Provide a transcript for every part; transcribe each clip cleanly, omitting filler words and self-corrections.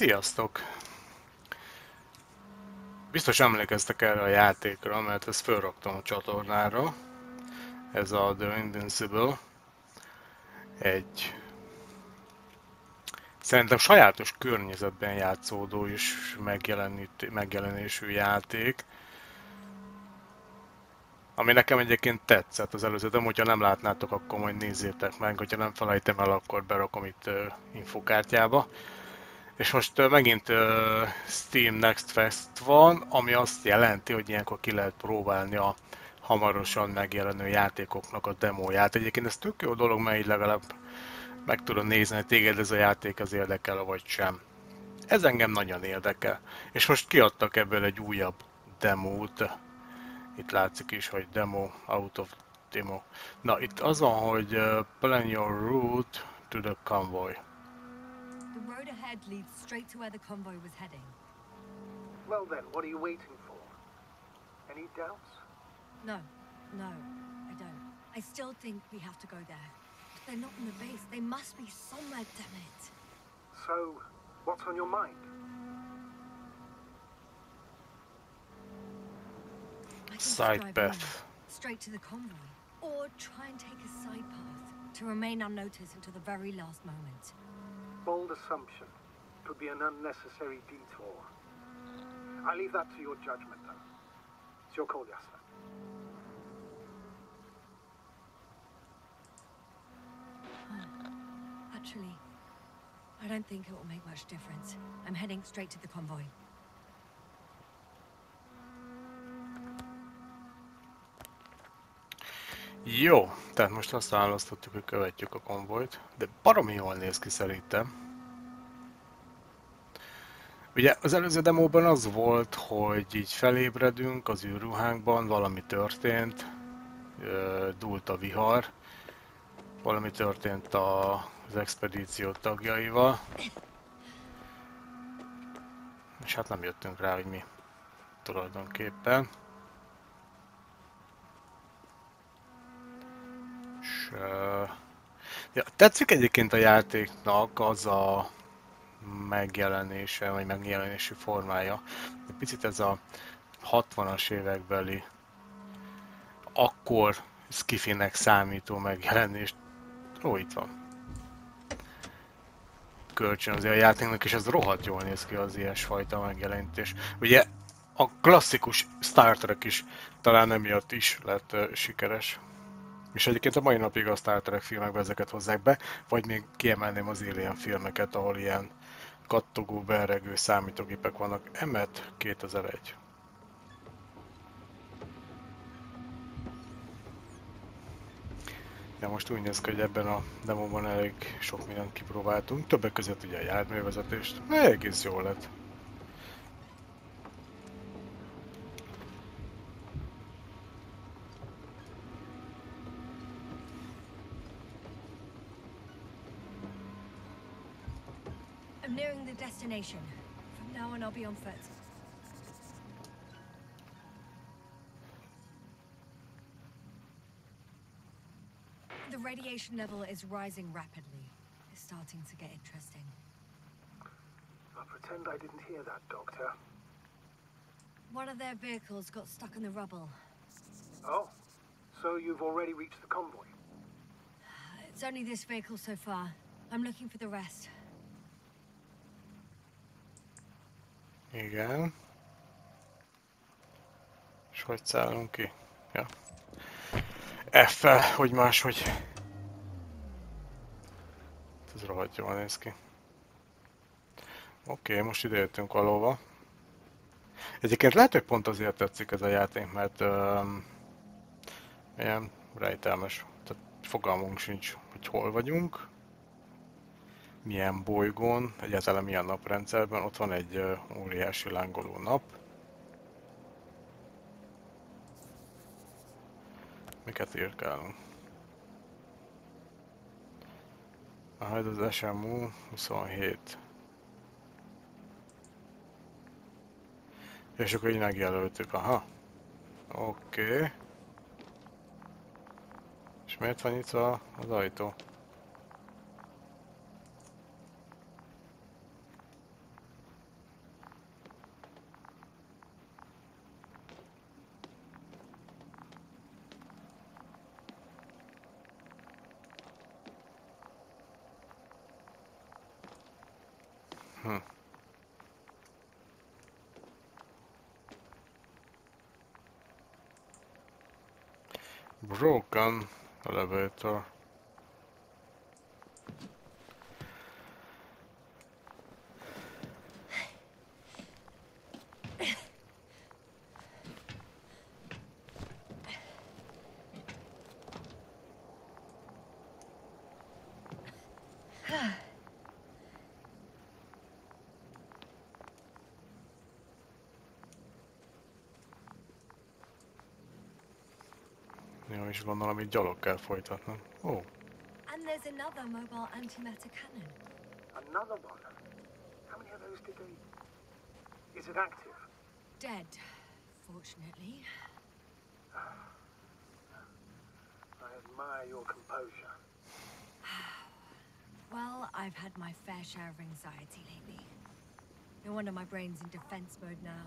Sziasztok! Biztos emlékeztek erre a játékra, mert ezt felraktam a csatornára. Ez a The Invincible. Egy szerintem sajátos környezetben játszódó és megjelenésű játék. Ami nekem egyébként tetszett az előző, de hogyha nem látnátok, akkor majd nézzétek meg, hogyha nem felejtem el, akkor berakom itt infokártyába. És most megint Steam Next Fest van, ami azt jelenti, hogy ilyenkor ki lehet próbálni a hamarosan megjelenő játékoknak a demóját. Egyébként ez tök jó dolog, mert így legalább meg tudom nézni, hogy téged ez a játék az érdekel, vagy sem. Ez engem nagyon érdekel. És most kiadtak ebből egy újabb demót. Itt látszik is, hogy demo, out of demo. Na, itt az van, hogy plan your route to the convoy. The road ahead leads straight to where the convoy was heading. Well then, what are you waiting for? Any doubts? No, I don't. I still think we have to go there. But they're not in the base. They must be somewhere, damn it. So, what's on your mind? I can Side drive path. in, straight to the convoy. Or try and take a side path to remain unnoticed until the very last moment. Bold assumption. Could be an unnecessary detour. I leave that to your judgment, though. It's your call, Jasper. Actually, I don't think it will make much difference. I'm heading straight to the convoy. Jó, tehát most azt választottuk, hogy követjük a konvojt, de baromi jól néz ki szerintem. Ugye az előző demóban az volt, hogy így felébredünk az űrruhánkban, valami történt, dúlt a vihar, valami történt az expedíció tagjaival, és hát nem jöttünk rá, hogy mi tulajdonképpen. És, ja, tetszik egyébként a játéknak az a megjelenése, vagy megjelenési formája. Egy picit ez a 60-as évekbeli, akkor skifinek számító megjelenést. Ó, itt van. Kölcsönzi a játéknak, és ez rohadt jól néz ki az ilyesfajta megjelenítés. Ugye a klasszikus Star Trek is talán emiatt is lett sikeres. És egyébként a mai napig a Star Trek filmekbe ezeket hozzák be, vagy még kiemelném az Alien filmeket, ahol ilyen kattogó, berregő számítógépek vannak. Emmet 2001. Ja, most úgy néz ki, hogy ebben a demóban elég sok mindent kipróbáltunk. Többek között ugye a járművezetést. Egész jól lett. I'm nearing the destination. From now on, I'll be on foot. The radiation level is rising rapidly. It's starting to get interesting. I'll pretend I didn't hear that, Doctor. One of their vehicles got stuck in the rubble. Oh, so you've already reached the convoy? It's only this vehicle so far. I'm looking for the rest. Igen. És hogy szállunk ki? Ja. F-fel, hogy máshogy. Ez rohadt jól néz ki. Oké, most ide jöttünk valóba. Egyébként lehet, hogy pont azért tetszik ez a játék, mert ilyen rejtelmes. Tehát fogalmunk sincs, hogy hol vagyunk. Milyen bolygón, egyáltalán milyen naprendszerben. Ott van egy óriási lángoló nap. Miket írkálunk? Hát az SMU 27. És akkor így megjelöltük, aha. Oké. És miért van nyitva az ajtó? Broken elevator. Jó, és gondolom, itt gyalog kell folytatnom. Ó, And there's another mobile antimatter cannon. Another one? How many of those did they... Is it active? Dead, fortunately. I admire your composure. Well, I've had my fair share of anxiety lately. No wonder my brain's in defense mode now.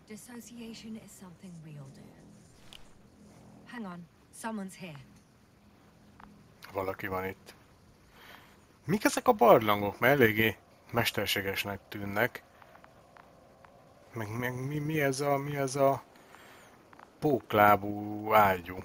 Dissociation is something we all do. Hang on, someone's here. valaki van itt. Mik ezek a barlangok? Mert eléggé mesterségesnek tűnnek. Meg mi ez a póklábú ágyú?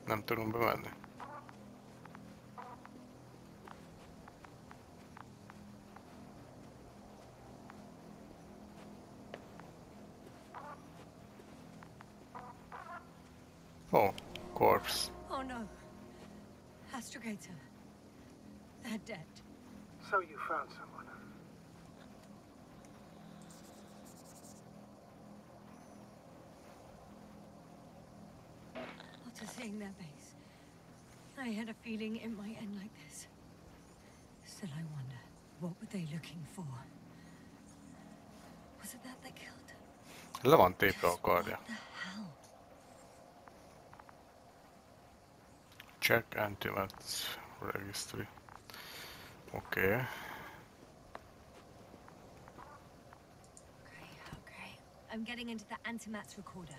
Nem tudunk bemenni. Oh, corpse. Oh no. Astrogator. They're dead. So you found someone. After seeing their base, I had a feeling it might end like this. Still, I wonder, what were they looking for? Was it that they killed? Le van tépve a karja. What the hell? Check antimatter registry. Okay. Okay. I'm getting into the antimatter recorder.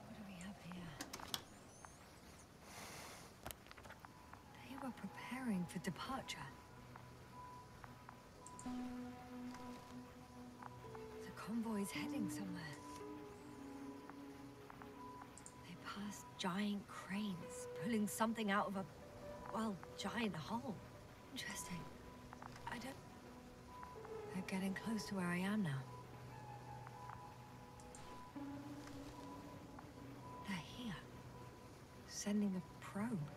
What do we have here? They were preparing for departure. The convoy's heading somewhere. They passed giant cranes, pulling something out of a, well, giant hole. Interesting. I don't... They're getting close to where I am now. They're here. Sending a probe.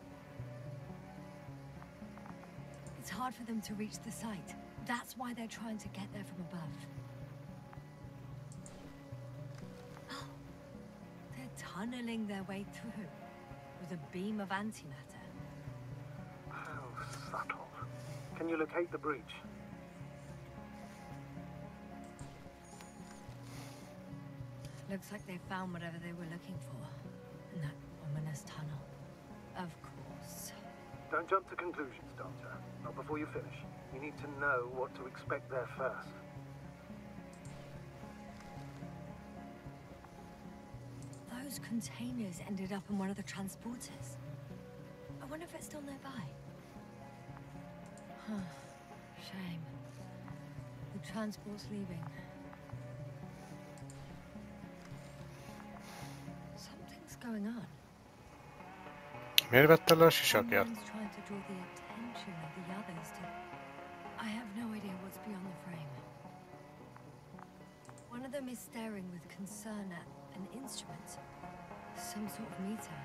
It's hard for them to reach the site. That's why they're trying to get there from above. Oh, they're tunneling their way through with a beam of antimatter. How subtle. Can you locate the breach? Looks like they found whatever they were looking for in that ominous tunnel. Of course. Don't jump to conclusions, Doctor. Not before you finish. You need to know what to expect there first. Those containers ended up in one of the transporters. I wonder if it's still nearby. Huh. Shame. The transport's leaving. Something's going on. Miért vette le a sisakját? Someone's trying to draw the attention of the others to... I have no idea what's beyond the frame. One of them is staring with concern at an instrument. Some sort of meter.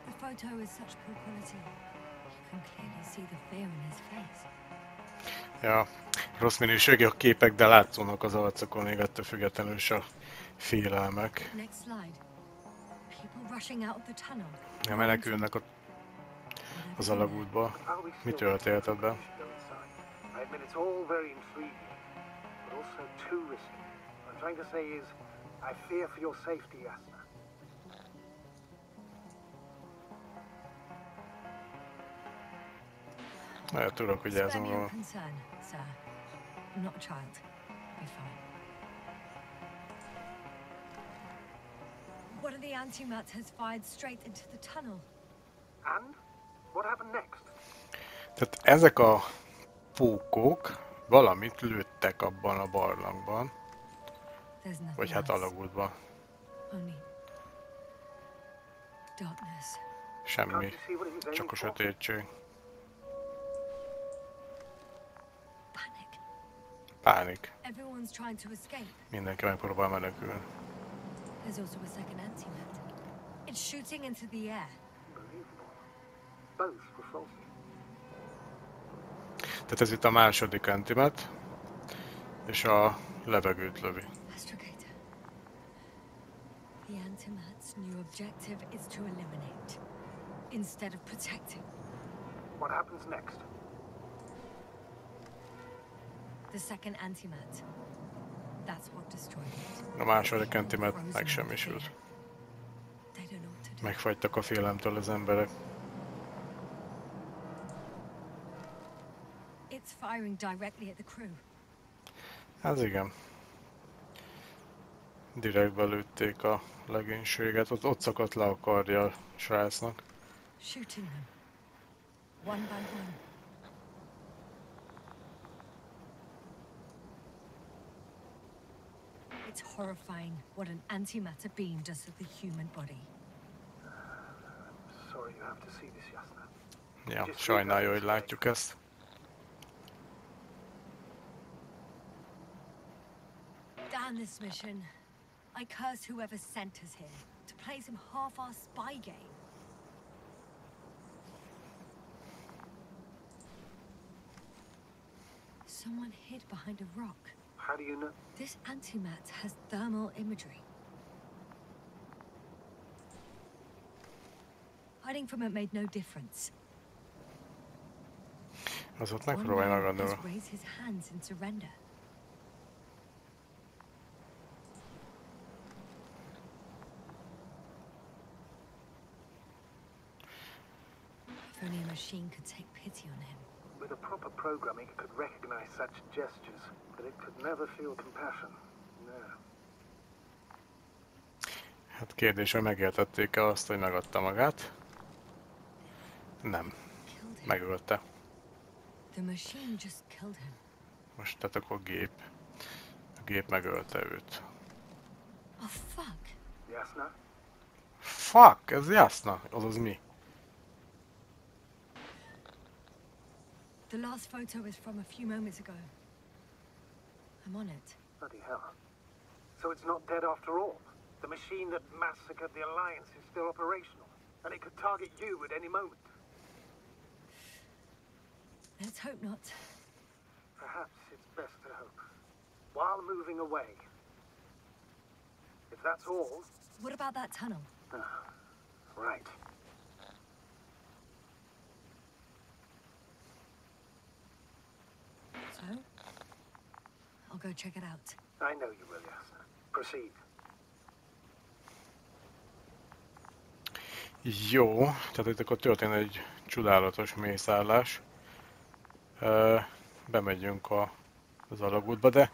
The photo is such poor quality. You can clearly see the fear in his face. Ja, rossz minőségű a képek, de látszónak az arcokon még ettől függetlenül is a félelmek. Next slide. People rushing out of the tunnel. Ja, menekülnek az alagútba. Mi történt ebben? I admit it's all very intriguing, also too risky. What I'm trying to say is, I fear for your safety, Yasna. Tudok vigyázom róla. concern, sir. I'm not a child. Be fine. One of the antimats has fired straight into the tunnel. And? What happened next? Tehát ezek a pókok valamit lőttek abban a barlangban. Vagy hát alagútban. Semmi. Csak a sötétség. Pánik. Mindenki megpróbál menekülni. There's also a second antimat. It's shooting into the air. Both were faulty. Tehát ez itt a második antimat, és a levegőt lövi. Astrogator. The antimat's new objective is to eliminate, instead of protecting. What happens next? The second antimat. That's what destroyed it. A második antimat megsemmisült. Megfagytak a félelemtől az emberek. It's firing directly at the crew. Ez igen. Direktbe lőtték a legénységet, ott szakadt le a karja a srácnak. Shooting them. One by one. It's horrifying what an antimatter beam does to the human body. Sorry you have to see this, Yasna. Ja, sajnálja, hogy látjuk ezt. Damn this mission. I curse whoever sent us here to play some half-assed spy game. Someone hid behind a rock. How do you know? This antimat has thermal imagery. Hiding from it made no difference. Az ott megpróbálj magadról. Raise his hands in surrender. If only a machine could take pity on him. With a proper programming, it could recognize such gestures, but it could never feel compassion. No. Hát kérdés, hogy megértették-e azt, hogy megadta magát? Nem. Megölte. The machine just killed him. Most tehát akkor a gép megölte őt. Oh fuck. Yasna? Fuck, ez Yasna, azaz mi? The last photo is from a few moments ago. I'm on it. Bloody hell. So it's not dead after all. The machine that massacred the Alliance is still operational, and it could target you at any moment. Let's hope not. Perhaps it's best to hope. While moving away. If that's all... What about that tunnel? Right. So? I'll go check it out. I know you will, Yasna. Proceed. Jó, tehát itt akkor történt egy csodálatos mészállás. Bemegyünk az alagútba, de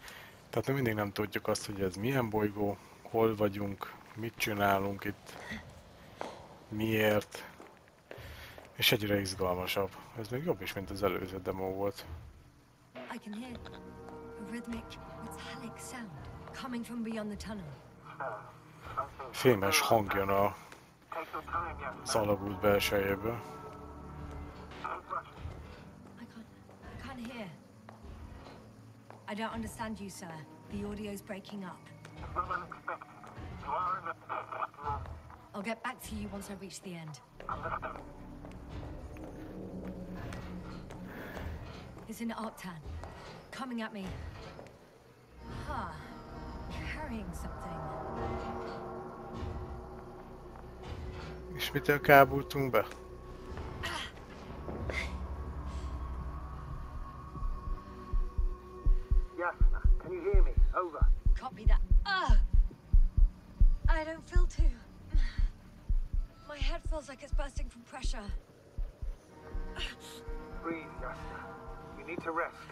tehát mindig nem tudjuk azt, hogy ez milyen bolygó, hol vagyunk, mit csinálunk itt, miért, és egyre izgalmasabb. Ez még jobb is, mint az előző demó volt. I can hear a rhythmic, metallic sound coming from beyond the tunnel. Fémes hang jön az alagút belsejéből. I can't hear. I don't understand you, sir. The audio's breaking up. I'll get back to you once I reach the end. It's in Arctan. Coming at me. Carrying something. És mitől kábultunk be? Yasna, can you hear me? Over. Copy that. I don't feel too. My head feels like it's bursting from pressure. Breathe, Yasta. You need to rest.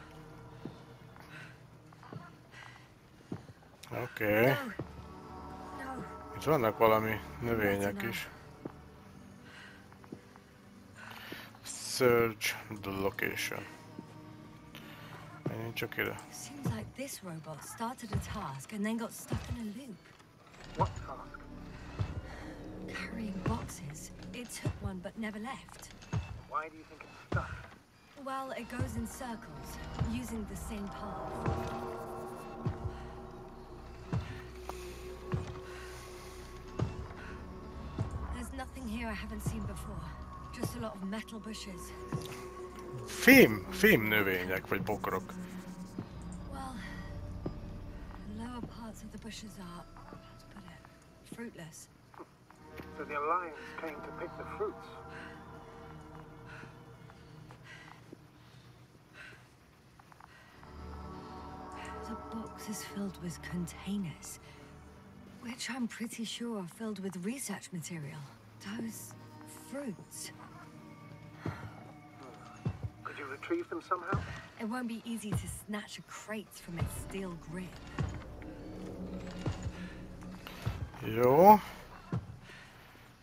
Oké. No. Itt vannak valami növények is. Search the location. Menjünk csak ide. Seems like this robot started a task and then got stuck in a loop. What task? Carrying boxes. It took one but never left. Why do you think it's stuck? Well, it goes in circles, using the same path. There's nothing here I haven't seen before. Just a lot of metal bushes. Fém növények, vagy bokrok. Well, the lower parts of the bushes are, how to put it, fruitless. So the Alliance came to pick the fruits. The box is filled with containers, which I'm pretty sure are filled with research material. Those fruits. Could you retrieve them somehow? It won't be easy to snatch a crate from its steel grip. Jó.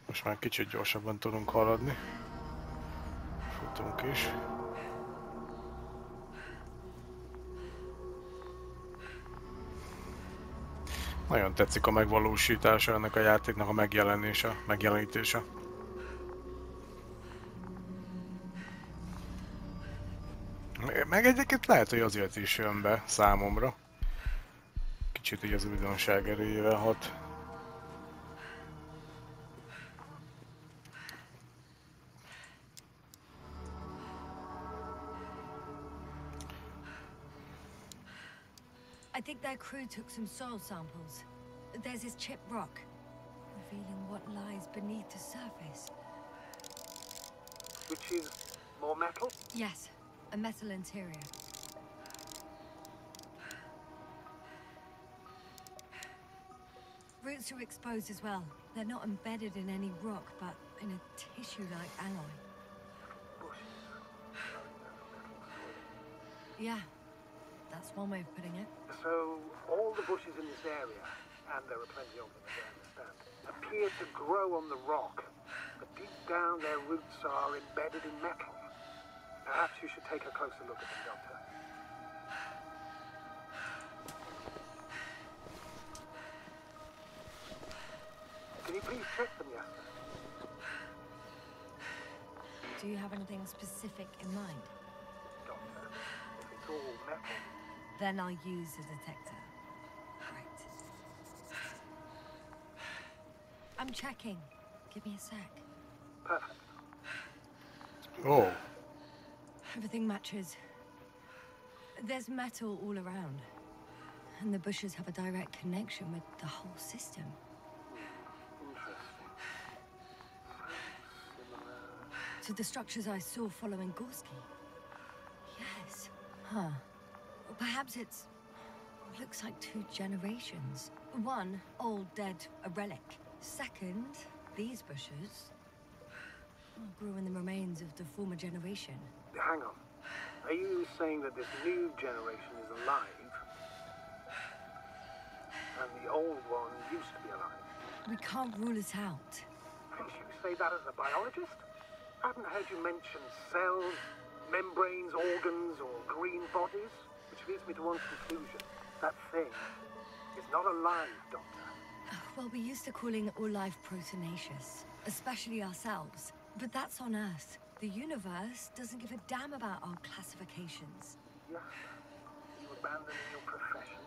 Most már kicsit gyorsabban tudunk haladni. Futunk is. Nagyon tetszik a megvalósítása ennek a játéknak, a megjelenítése. Meg egyébként lehet, hogy azért is jön be számomra. Kicsit így az újdonság erejével hat. I think their crew took some soil samples. There's this chipped rock, revealing what lies beneath the surface. Which is more metal? Yes, a metal interior. Roots are exposed as well. They're not embedded in any rock, but in a tissue-like alloy. Yeah, that's one way of putting it. So all the bushes in this area, and there are plenty of them as I understand, appear to grow on the rock, but deep down their roots are embedded in metal. Perhaps you should take a closer look at them, Doctor. Can you please check them, Yasta? Do you have anything specific in mind? Doctor, if it's all metal, Then I'll use a detector. Right. I'm checking. Give me a sec. perfect. Oh. Everything matches. There's metal all around. And the bushes have a direct connection with the whole system. Interesting. Similar. To the structures I saw following Gorski. Yes. Huh. Or perhaps it's... looks like two generations. One, old, dead, a relic. Second, these bushes grew in the remains of the former generation. Hang on. Are you saying that this new generation is alive? And the old one used to be alive? We can't rule it out. And you say that as a biologist? I haven't heard you mention cells, membranes, organs, or green bodies, which leads me to one conclusion. That thing is not alive, Doctor. Well, we used to calling all life proteinaceous, especially ourselves. But that's on Earth. The universe doesn't give a damn about our classifications. Yes. Are you abandoning your profession?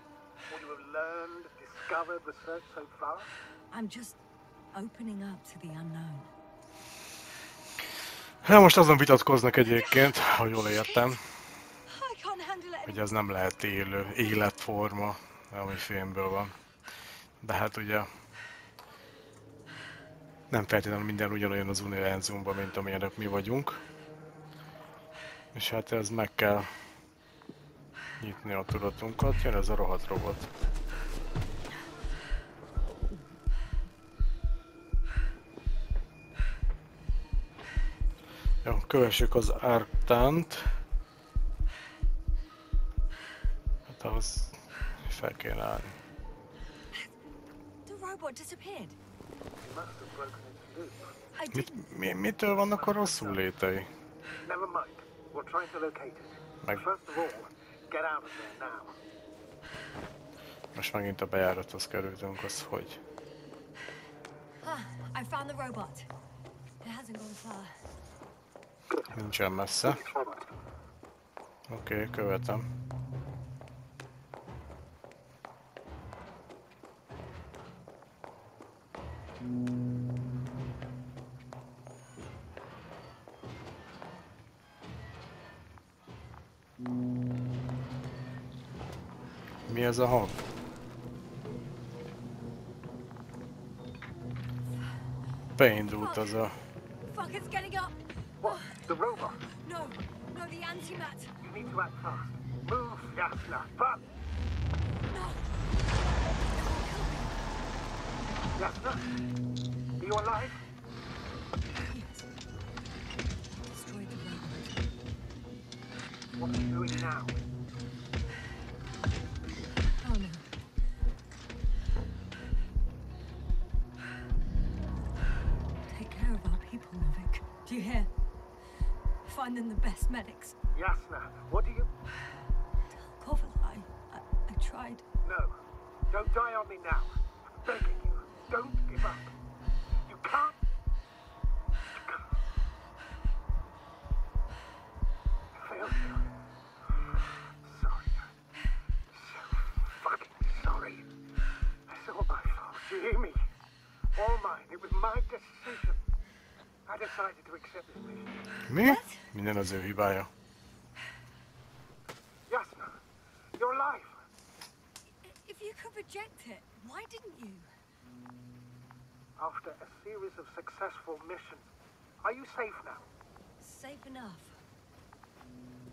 What you have learned, discovered, researched so far? I'm just opening up to the unknown. Hát most azon vitatkoznak egyébként, ha jól értem, I can't handle it. hogy ez nem lehet élő életforma, ami filmből van. De hát ugye nem feltétlenül minden ugyanolyan az univerzumban, mint amilyenek mi vagyunk. És hát ez meg kell nyitni a tudatunkat. Jön ez a rohadt robot. Jó, kövessük az ártánt. Hát ahhoz fel kéne állni. The robot disappeared. You must have broken its loop. Mitől vannak a rosszul létei? Never mind. We'll try to locate it. Meg First of all, get out of there now. most megint a bejárathoz kerültünk, az hogy? I found the robot. It hasn't gone far. Nincsen messze. Oké, követem. Mi ez a hang? Beindult az a... Fuck, it's getting up. What? The robot? No, the antimat. You need to act fast. Move, Yasna. But No. Yasna? Are you alive? Yes. Destroy the robot. What are you doing now? Oh no. Take care of our people, Novik. Do you hear? Find them the best medics. Yasna, what do you... Kovalai, I tried. No. Don't die on me now. I'm begging you. Don't give up. You can't. Failed you. Sorry. So fucking sorry. It's all my fault. You hear me? All mine. It was my decision. I decided to accept this mission. Mi? Minden az ő hibája. Yasna, you're alive. If you could reject it, why didn't you? After a series of successful missions, are you safe now? Safe enough.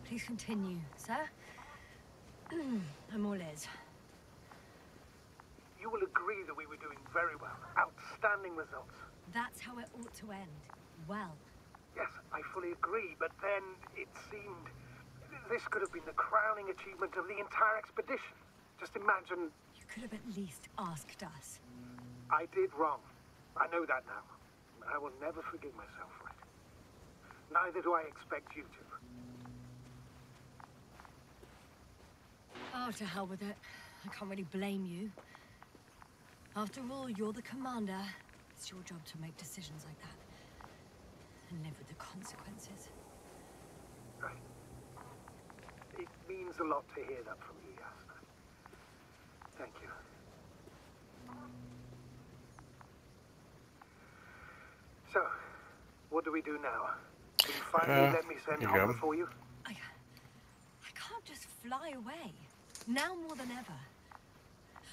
Please continue, sir. I'm all ears. You will agree that we were doing very well. Outstanding results. That's how it ought to end. Well. Yes, I fully agree, but then it seemed this could have been the crowning achievement of the entire expedition. Just imagine. You could have at least asked us. I did wrong. I know that now. I will never forgive myself for it. Neither do I expect you to. Oh, to hell with it. I can't really blame you. After all, you're the commander. It's your job to make decisions like that. And live with the consequences. Right. It means a lot to hear that from you, Yasna. Thank you. So, what do we do now? Will you finally let me send Hopper for you? I can't just fly away. Now more than ever.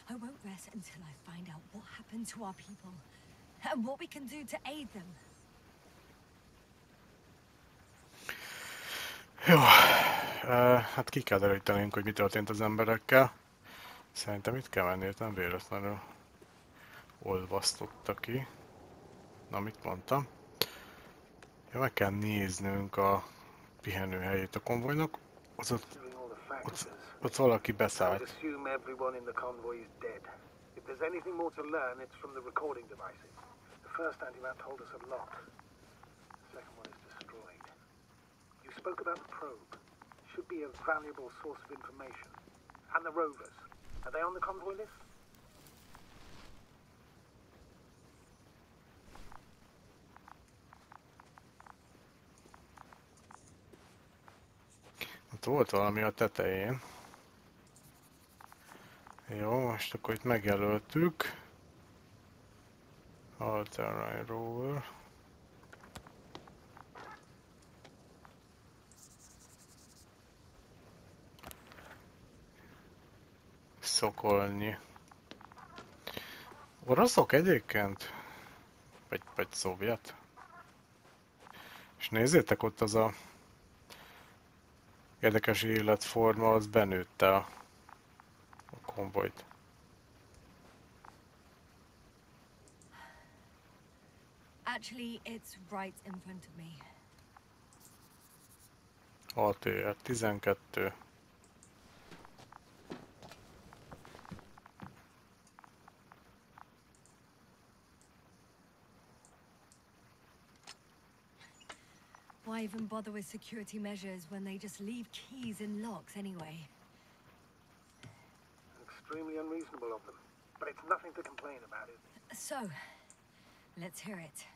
I won't rest until I find out what happened to our people. And what we can do to aid them. Jó, hát ki kell derítenünk, hogy mi történt az emberekkel. Szerintem itt kell menni, nem véletlenül olvasztotta ki. Na, mit mondtam? Ja, meg kell néznünk a pihenőhelyét a konvojnak. Ott valaki beszállt. Assume everyone in the convoy is dead. If there's anything more to learn, it's from the recording devices. The first antimat told us a lot. The second one is destroyed. You spoke about the probe. Should be a valuable source of information. And the rovers. Are they on the convoy list? Ott volt valami a tetején. Jó, most akkor itt megjelöltük. Alternate rover. Szokolnyi. Oroszok egyébként? Vagy szovjet? És nézzétek ott az a... érdekes életforma, az benőtte a konvojt. Actually, it's right in front of me. ATR 12. Why even bother with security measures when they just leave keys in locks anyway? Extremely unreasonable of them, but it's nothing to complain about, is it? So, let's hear it.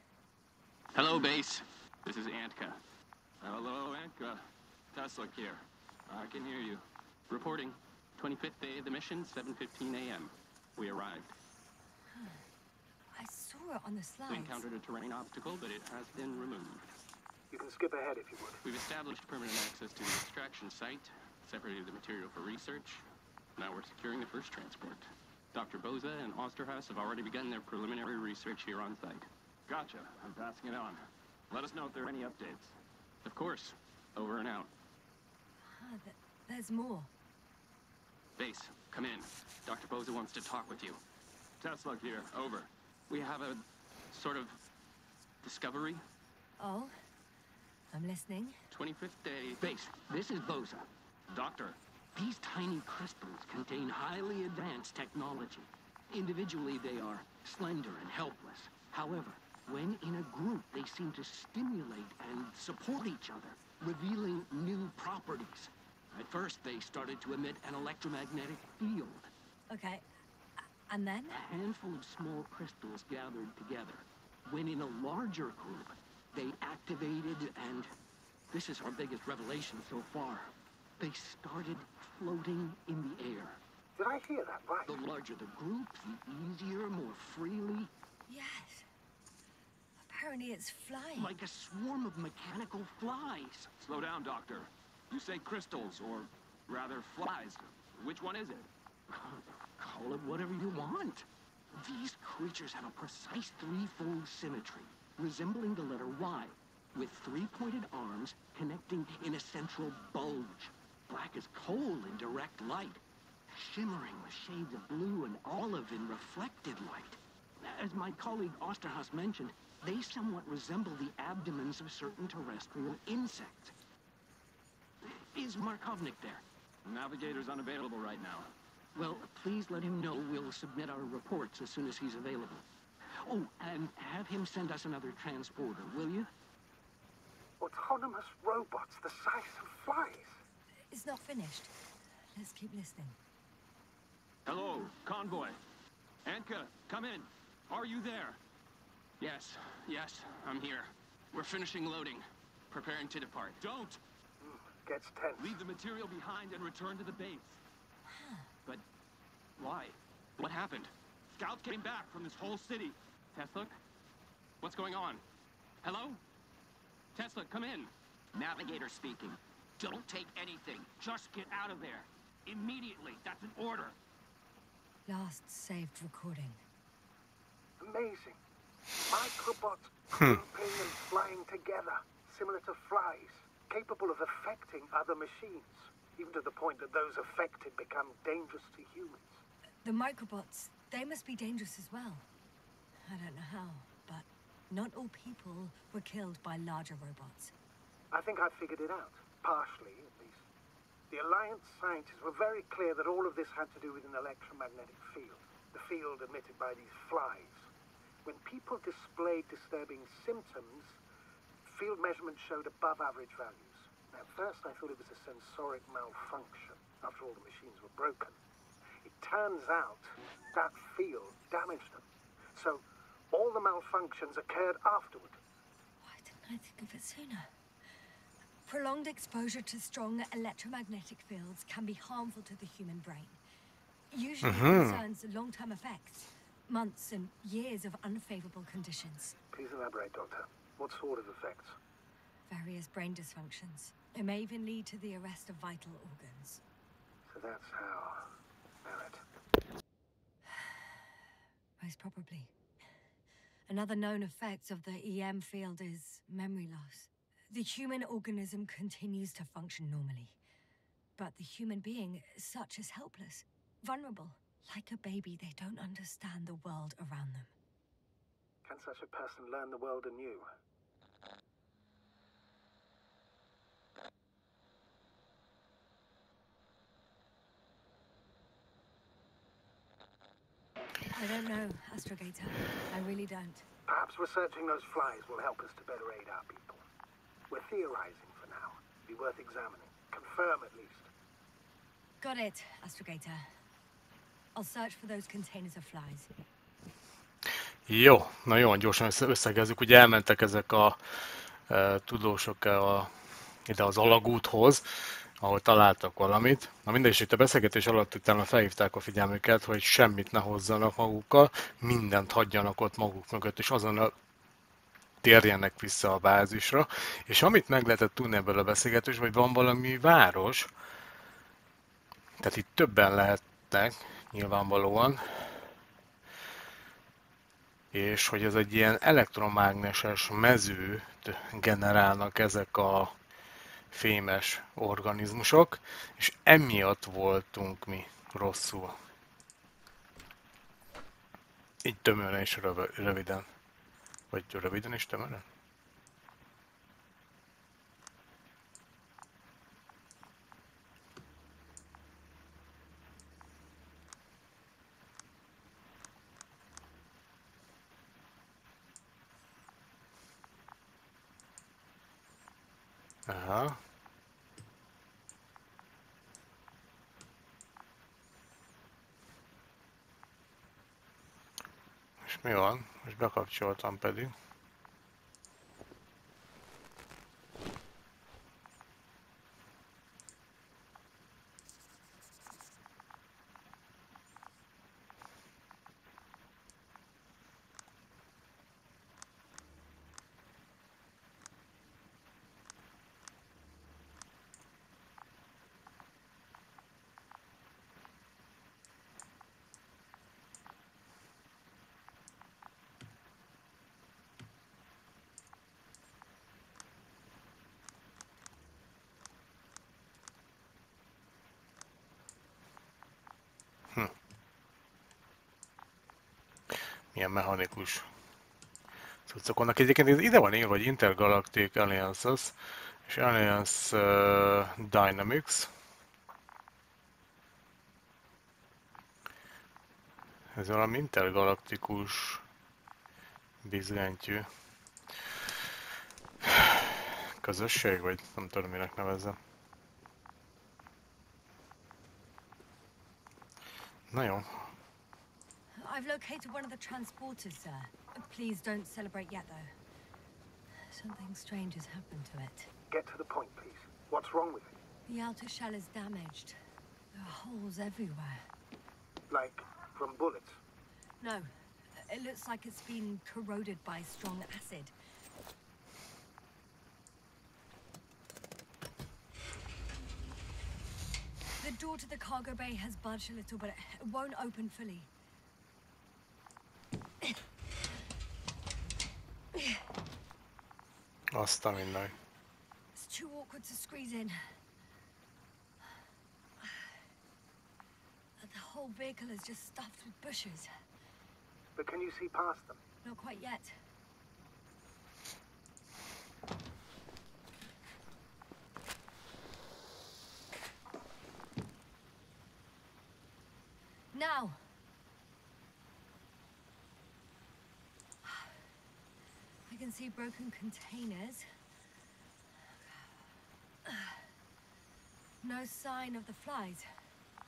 Hello, base. This is Antka. Hello, Antka. Tusluk here. I can hear you. Reporting. 25th day of the mission, 7:15 a.m. We arrived. I saw it on the We slides. encountered a terrain obstacle, but it has been removed. You can skip ahead if you would. We've established permanent access to the extraction site, separated the material for research. Now we're securing the first transport. Dr. Boza and Osterhaus have already begun their preliminary research here on site. Gotcha. I'm passing it on. Let us know if there are any updates. Of course. Over and out. There's more. Base, come in. Dr. Boza wants to talk with you. Tusluk here. Over. We have a sort of discovery. Oh? I'm listening. 25th day. Base, this is Boza. Doctor. These tiny crystals contain highly advanced technology. Individually, they are slender and helpless. However, when in a group, they seem to stimulate and support each other, revealing new properties. At first, they started to emit an electromagnetic field. Okay. And then? A handful of small crystals gathered together. When in a larger group, they activated and... this is our biggest revelation so far. They started floating in the air. Did I hear that right? The larger the group, the easier, more freely. Yes. Apparently it's flying. Like a swarm of mechanical flies. Slow down, Doctor. You say crystals, or rather flies. Which one is it? Call it whatever you want. These creatures have a precise threefold symmetry, resembling the letter Y, with three-pointed arms connecting in a central bulge. Black as coal in direct light, shimmering with shades of blue and olive in reflected light. As my colleague Osterhaus mentioned, they somewhat resemble the abdomens of certain terrestrial insects. Is Markovnik there? Navigator's unavailable right now. Well, please let him know we'll submit our reports as soon as he's available. Oh, and have him send us another transporter, will you? Autonomous robots the size of flies. It's not finished. Let's keep listening. Hello, convoy. Antka, come in. Are you there? Yes, I'm here. We're finishing loading. Preparing to depart. Don't! Gets tense. Leave the material behind and return to the base. But why? What happened? Scouts came back from this whole city. Tusluk? What's going on? Hello? Tusluk, come in. Navigator speaking. Don't take anything. Just get out of there. Immediately. That's an order. Last saved recording. Amazing. Microbots grouping and flying together, similar to flies, capable of affecting other machines, even to the point that those affected become dangerous to humans. The microbots, they must be dangerous as well. I don't know how, but not all people were killed by larger robots. I think I've figured it out, partially at least. The Alliance scientists were very clear that all of this had to do with an electromagnetic field, the field emitted by these flies. When people displayed disturbing symptoms, field measurements showed above average values. At first I thought it was a sensoric malfunction, after all the machines were broken. It turns out that field damaged them. So all the malfunctions occurred afterward. Why didn't I think of it sooner? Prolonged exposure to strong electromagnetic fields can be harmful to the human brain. Usually concerns long-term effects, months and years of unfavorable conditions. Please elaborate, Doctor. What sort of effects? Various brain dysfunctions. It may even lead to the arrest of vital organs. So that's how... Barrett. Most probably. Another known effect of the EM field is memory loss. The human organism continues to function normally, but the human being, such as helpless, vulnerable. Like a baby, they don't understand the world around them. Can such a person learn the world anew? I don't know, Astrogator. I really don't. Perhaps researching those flies will help us to better aid our people. We're theorizing for now. Be worth examining. Confirm at least. Got it, Astrogator. I'll search for those containers of flies. Jó, na jó, gyorsan összegezzük. Ugye elmentek ezek a tudósok ide az alagúthoz, ahol találtak valamit. Na mindegy, és itt a beszélgetés alatt utána felhívták a figyelmüket, hogy semmit ne hozzanak magukkal, mindent hagyjanak ott maguk mögött, és azonnal térjenek vissza a bázisra. És amit meg lehetett tudni ebből a beszélgetésből, hogy van valami város, tehát itt többen lehetnek, nyilvánvalóan, és hogy ez egy ilyen elektromágneses mezőt generálnak ezek a fémes organizmusok, és emiatt voltunk mi rosszul. Így tömören és röviden. Vagy röviden és tömören? Aha. És mi van? Most bekapcsoltam pedig. Milyen mechanikus cuccok vannak. Egyébként ide van írva, hogy Intergalactic Alliances és Alliance Dynamics. Ez valami intergalaktikus bizgentyű közösség, vagy nem tudom, minek nevezzem. Na jó. I've located one of the transporters, sir. Please don't celebrate yet, though. Something strange has happened to it. Get to the point, please. What's wrong with it? The outer shell is damaged. There are holes everywhere. Like from bullets? No, it looks like it's been corroded by strong acid. The door to the cargo bay has budged a little, but it won't open fully. Azt a minden. It's too awkward to squeeze in. The whole vehicle is just stuffed with bushes. But can you see past them? Not quite yet. Now! I can see broken containers. No sign of the flies.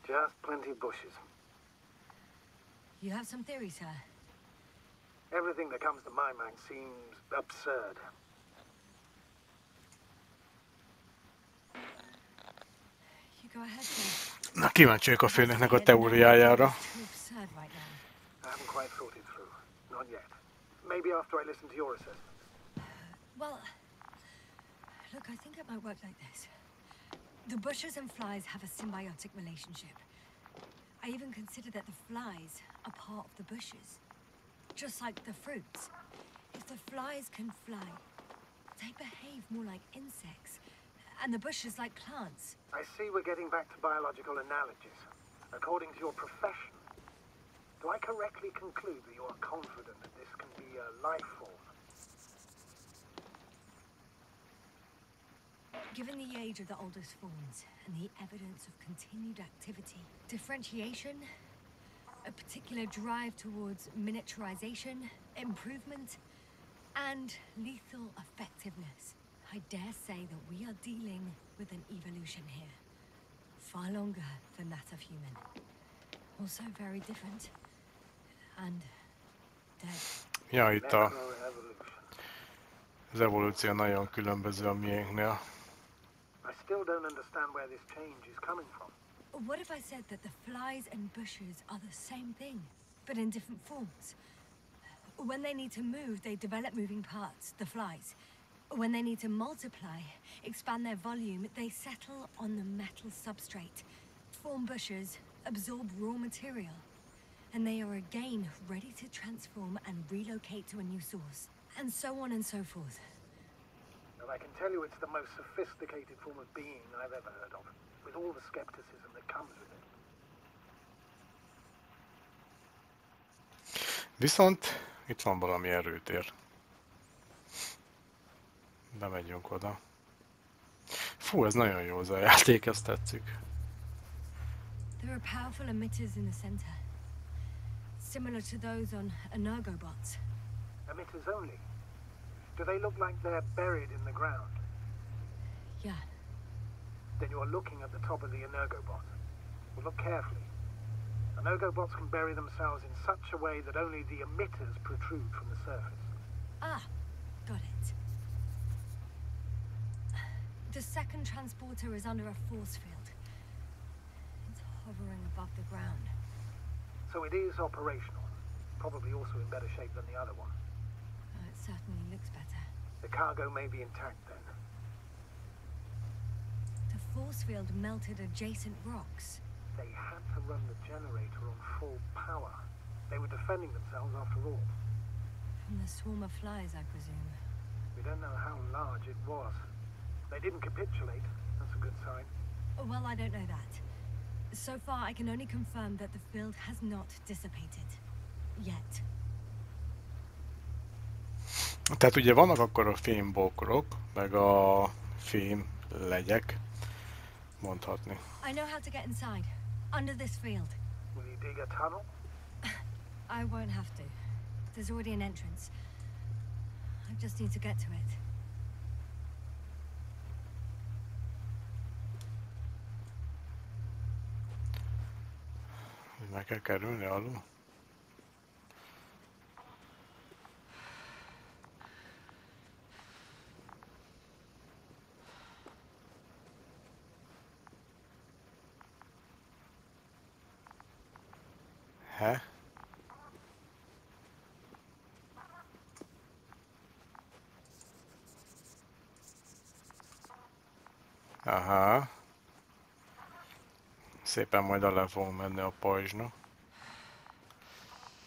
Just plenty of bushes. You have some theories, sir? Everything that comes to my mind seems absurd. You go ahead, sir. Na, kíváncsi vagyok a főnöknek a teóriájára. I haven't quite thought it through. Not yet. Maybe after I listen to your assessment. Well, look, I think it might work like this. The bushes and flies have a symbiotic relationship. I even consider that the flies are part of the bushes. Just like the fruits. If the flies can fly, they behave more like insects. And the bushes like plants. I see we're getting back to biological analogies. According to your profession, do I correctly conclude that you are confident that this can be a life form? Given the age of the oldest forms and the evidence of continued activity, differentiation, a particular drive towards miniaturization, improvement, and lethal effectiveness, I dare say that we are dealing with an evolution here. Far longer than that of human. Also very different. And dead. Ja, itt az evolúció nagyon különböző a miénknél. I still don't understand where this change is coming from. What if I said that the flies and bushes are the same thing, but in different forms? When they need to move, they develop moving parts, the flies. When they need to multiply, expand their volume, they settle on the metal substrate, form bushes, absorb raw material, and they are again ready to transform and relocate to a new source, and so on and so forth. And I can tell you it's the most sophisticated form of being I've ever heard of, with all the skepticism that comes with it. Viszont itt van valami erőtér. Bemegyünk oda. Fú, ez nagyon jó az a játék, ezt tetszik. There are powerful emitters in the center, similar to those on energobots. Emitters only? Do they look like they're buried in the ground? Yeah. Then you're looking at the top of the energobot. Well, look carefully. Energobots can bury themselves in such a way that only the emitters protrude from the surface. Ah, got it. The second transporter is under a force field. It's hovering above the ground. So it is operational. Probably also in better shape than the other one. It certainly looks better. The cargo may be intact then. The force field melted adjacent rocks. They had to run the generator on full power. They were defending themselves after all. From the swarm of flies, I presume. We don't know how large it was. They didn't capitulate. That's a good sign. Well, I don't know that. So far, I can only confirm that the field has not dissipated. Yet. Tehát ugye vannak akkor a fémbokrok, meg a fém legyek, mondhatni. I know how to get inside. Under this field. Will you dig a tunnel? I won't have to. There's already an entrance. I just need to get to it. Meg kell kerülni alul. He? Aha. Szépen majd alá fogunk menni a pajzsnak.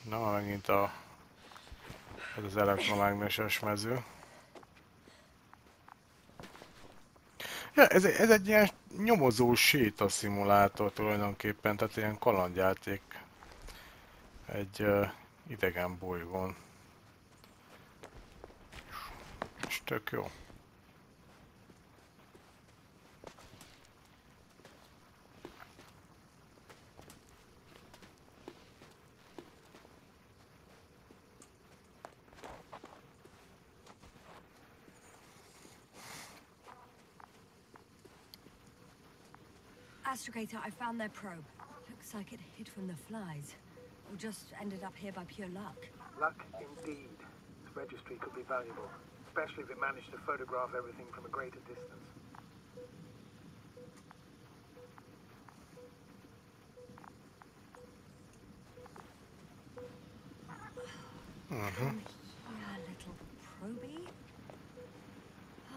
Na, megint ez az elektromágneses mező. Ja, ez egy ilyen nyomozó sétaszimulátor tulajdonképpen, tehát ilyen kalandjáték egy idegen bolygón. És tök jó. Astrogator, I found their probe. Looks like it hid from the flies. Or just ended up here by pure luck. Luck indeed. This registry could be valuable, especially if it managed to photograph everything from a greater distance. Yeah, little probie.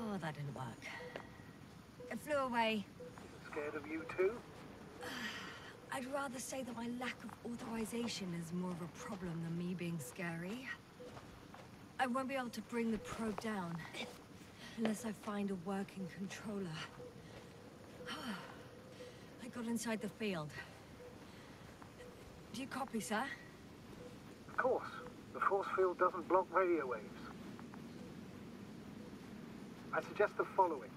Oh, that didn't work. It flew away. Scared of you too? I'd rather say that my lack of authorization is more of a problem than me being scary. I won't be able to bring the probe down unless I find a working controller. I got inside the field. Do you copy, sir? Of course. The force field doesn't block radio waves. I suggest the following.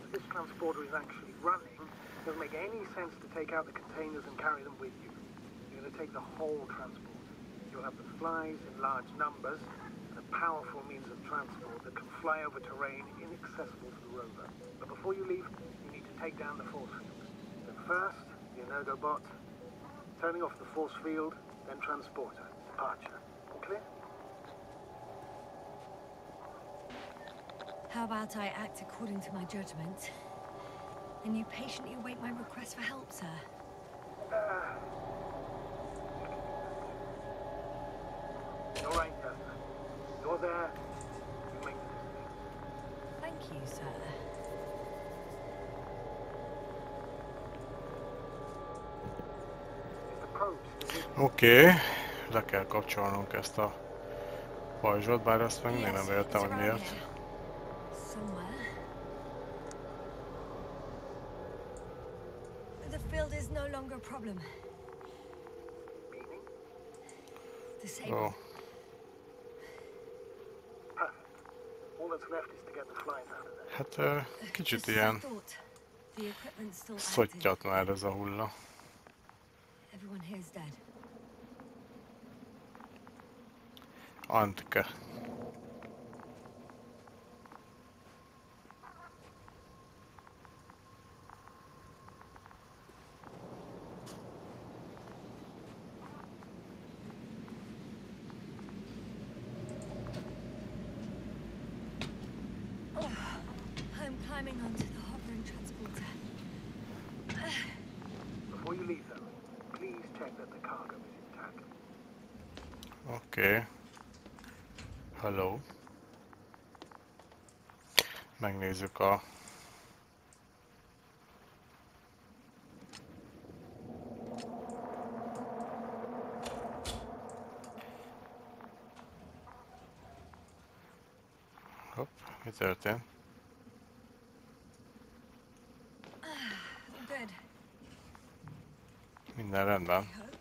As this transporter is actually running, it doesn't make any sense to take out the containers and carry them with you. You're going to take the whole transport. You'll have the flies in large numbers, and a powerful means of transport that can fly over terrain inaccessible to the rover. But before you leave, you need to take down the force field. So first, the Energobot, turning off the force field, then transporter. Departure. Clear? How about I act according to my judgment, and you patiently await my request for help, sir? All right, Yasna. You're there. You make the decision. Thank you, sir. Is the probe still with you? Oké, le kell kapcsolnunk ezt a pajzsot, bár azt meg még nem értem, hogy miért. Somewhere. The field is no longer a problem. Meaning? Disabled. Ó, Perfect. All that's left is to get the flies out of there. hát kicsit Just as I ilyen thought. The equipment's still active. szottyat már ez a hulla. Everyone here is dead. Antke. I'm climbing onto the hovering transporter. Before you leave, though, please check that the cargo is intact. Oké. Hello. Megnézzük a... Hopp, mi történt? Good. Minden rendben. I hope.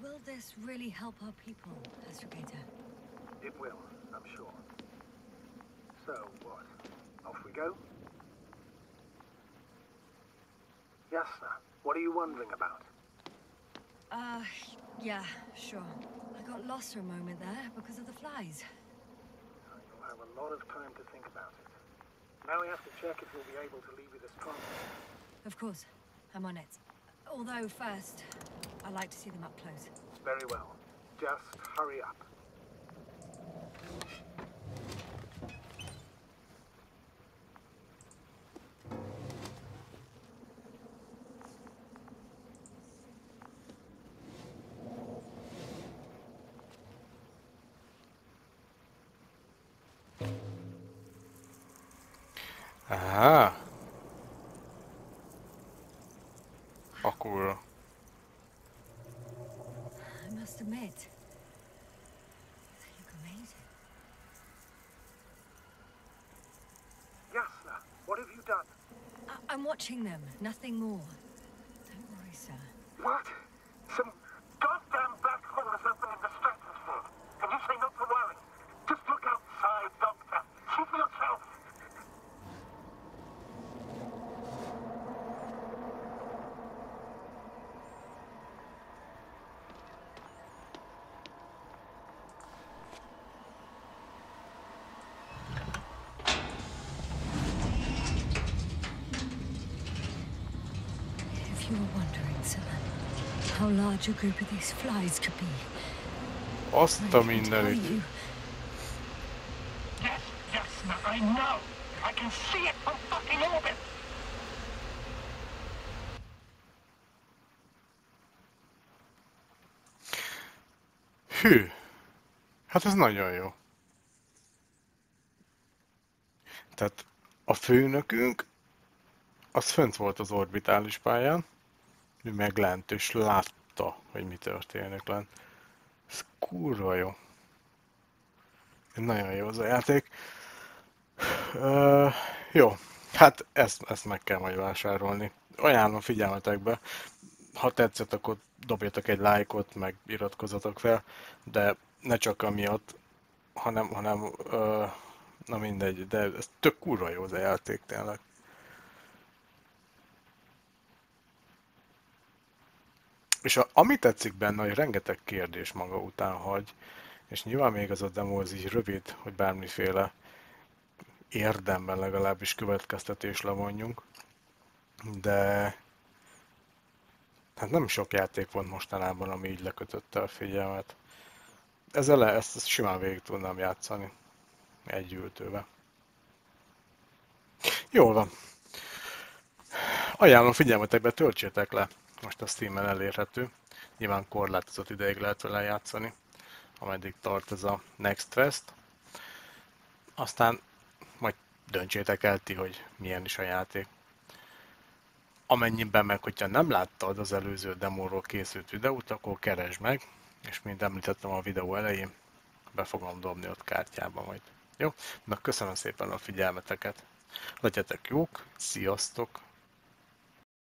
Will this really help our people, Astrogator? It will, I'm sure. So, what? Off we go? Yasna, what are you wondering about? Yeah, sure. I got lost for a moment there because of the flies. You'll have a lot of time to think about it. Now we have to check if we'll be able to leave you this transport. Of course, I'm on it. Although first, I like to see them up close. Very well. Just hurry up. Aha. A kurva. I must admit, they look amazing. Yasna, what have you done? I'm watching them, nothing more. Don't worry, sir. What? Some goddamn black hole has opened in the stratosphere. And you say not to worry. Just look outside, Doctor. See for yourself. If you were wondering, sir, how large a group of these flies could be, Azt I a can tell mindenit. you, Yes, Yasna, I know. I can see it from fucking orbit. Hű. Hát ez nagyon jó. Tehát a főnökünk az fönt volt az orbitális pályán, ő meg lent, és látta, hogy mi történik lent. Ez kurva jó. Nagyon jó az a játék. Jó, Hát ezt meg kell majd vásárolni. Ajánlom figyelmetekbe. Ha tetszett, akkor dobjatok egy lájkot, meg iratkozzatok fel, de ne csak amiatt, hanem na mindegy, de ez tök kurva jó az a játék tényleg. És ami tetszik benne, hogy rengeteg kérdés maga után hagy, és nyilván még az a demo az így rövid, hogy bármiféle érdemben legalábbis következtetés levonjunk, de hát nem sok játék van mostanában, ami így lekötötte a figyelmet. Ezt simán végig tudnám játszani egy ültőbe. Jól van. Ajánlom figyelmetekbe, töltsétek le. Most a Steam-en elérhető. Nyilván korlátozott ideig lehet vele játszani, ameddig tart ez a Next Fest. Aztán majd döntsétek el ti, hogy milyen is a játék. Amennyiben meg, hogyha nem láttad az előző demóról készült videót, akkor keresd meg, és mint említettem a videó elején, be fogom dobni ott kártyába majd. Jó? Na köszönöm szépen a figyelmeteket. Legyetek jók, sziasztok!